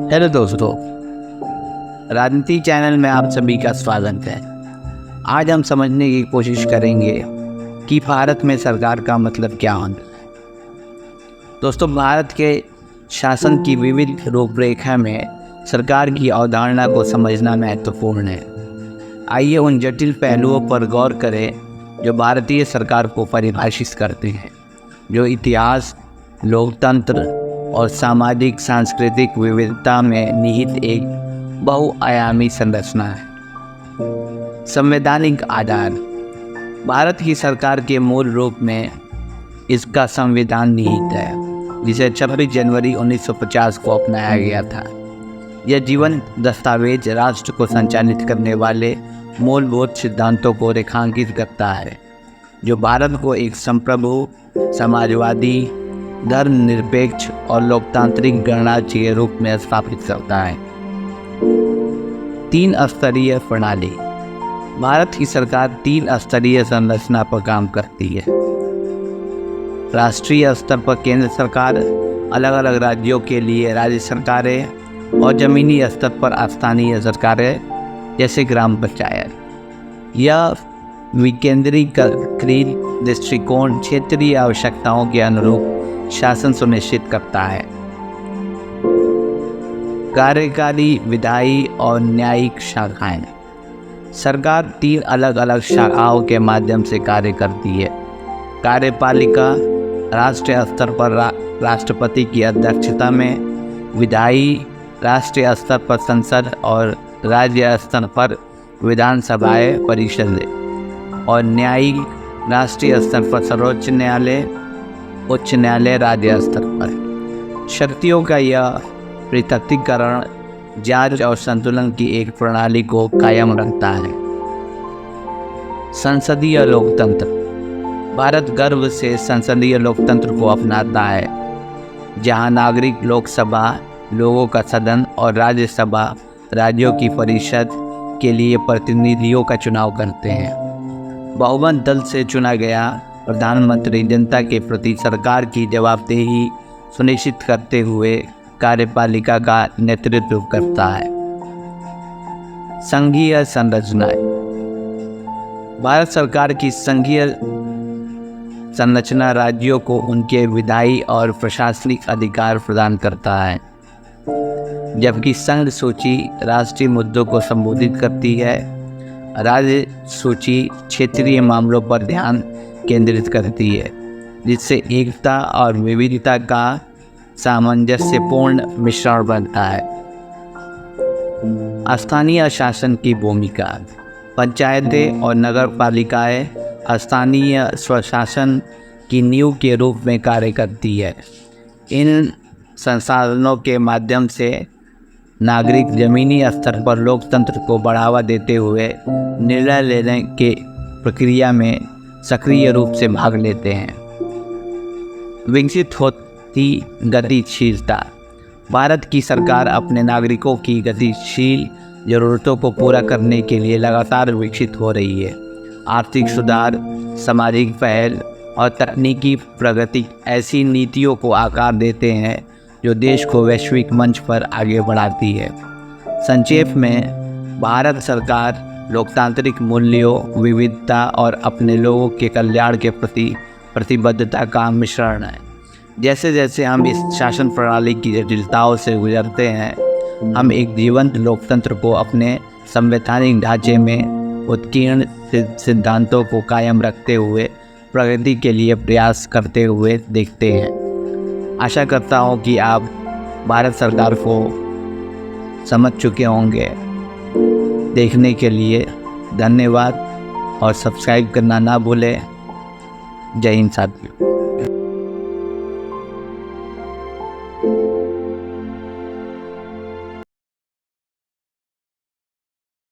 Hello दोस्तों, राजनीति channel में आप सभी का स्वागत है। आज हम समझने की कोशिश करेंगे कि भारत में सरकार का मतलब क्या होता है। दोस्तों, भारत के शासन की विविध रूपरेखा में सरकार की अवधारणा को समझना महत्वपूर्ण है। आइए उन जटिल पहलुओं पर गौर करें जो भारतीय सरकार को परिभाषित करते हैं, जो इतिहास, लोकतंत्र और सामाजिक सांस्कृतिक विविधता में निहित एक बहुआयामी संरचना है। संवैधानिक आधार। भारत की सरकार के मूल रूप में इसका संविधान निहित है, जिसे 26 जनवरी 1950 को अपनाया गया था। यह जीवन दस्तावेज राष्ट्र को संचालित करने वाले मूलभूत सिद्धांतों को रेखांकित करता है, जो भारत को एक संप्रभु, समाजवादी, धर्मनिरपेक्ष और लोकतांत्रिक गणराज्य के रूप में स्थापित करता है। 3 स्तरीय प्रणाली। भारत की सरकार 3 स्तरीय संरचना पर काम करती है। राष्ट्रीय स्तर पर केंद्र सरकार, अलग अलग राज्यों के लिए राज्य सरकारें और जमीनी स्तर पर स्थानीय सरकारें जैसे ग्राम पंचायत। यह विकेंद्रीकृत दृष्टिकोण क्षेत्रीय आवश्यकताओं के अनुरूप शासन सुनिश्चित करता है। कार्यकारी, विधायी और न्यायिक शाखाएं। सरकार 3 अलग अलग शाखाओं के माध्यम से कार्य करती है। कार्यपालिका राष्ट्रीय स्तर पर राष्ट्रपति की अध्यक्षता में, विधायी राष्ट्रीय स्तर पर संसद और राज्य स्तर पर विधानसभाएं परिषद, और न्यायिक राष्ट्रीय स्तर पर सर्वोच्च न्यायालय, उच्च न्यायालय राज्य स्तर पर। शक्तियों का यह पृथकीकरण जांच और संतुलन की एक प्रणाली को कायम रखता है। संसदीय लोकतंत्र। भारत गर्व से संसदीय लोकतंत्र को अपनाता है, जहां नागरिक लोकसभा, लोगों का सदन और राज्यसभा राज्यों की परिषद के लिए प्रतिनिधियों का चुनाव करते हैं। बहुमत दल से चुना गया प्रधानमंत्री जनता के प्रति सरकार की जवाबदेही सुनिश्चित करते हुए कार्यपालिका का नेतृत्व करता है। संघीय संरचनाएं। भारत सरकार की संघीय संरचना राज्यों को उनके विधायी और प्रशासनिक अधिकार प्रदान करता है, जबकि संघ सूची राष्ट्रीय मुद्दों को संबोधित करती है। राज्य सूची क्षेत्रीय मामलों पर ध्यान केंद्रित करती है, जिससे एकता और विविधता का सामंजस्यपूर्ण मिश्रण बनता है। स्थानीय शासन की भूमिका। पंचायतें और नगरपालिकाएं स्थानीय स्वशासन की नींव के रूप में कार्य करती है। इन संसाधनों के माध्यम से नागरिक जमीनी स्तर पर लोकतंत्र को बढ़ावा देते हुए निर्णय लेने के प्रक्रिया में सक्रिय रूप से भाग लेते हैं। विकसित होती गतिशीलता। भारत की सरकार अपने नागरिकों की गतिशील जरूरतों को पूरा करने के लिए लगातार विकसित हो रही है। आर्थिक सुधार, सामाजिक पहल और तकनीकी प्रगति ऐसी नीतियों को आकार देते हैं जो देश को वैश्विक मंच पर आगे बढ़ाती है। संक्षेप में, भारत सरकार लोकतांत्रिक मूल्यों, विविधता और अपने लोगों के कल्याण के प्रति प्रतिबद्धता का मिश्रण है। जैसे जैसे हम इस शासन प्रणाली की जटिलताओं से गुजरते हैं, हम एक जीवंत लोकतंत्र को अपने संवैधानिक ढांचे में उत्कीर्ण सिद्धांतों को कायम रखते हुए प्रगति के लिए प्रयास करते हुए देखते हैं। आशा करता हूँ कि आप भारत सरकार को समझ चुके होंगे। देखने के लिए धन्यवाद और सब्सक्राइब करना ना भूलें। जय हिंद साथियों।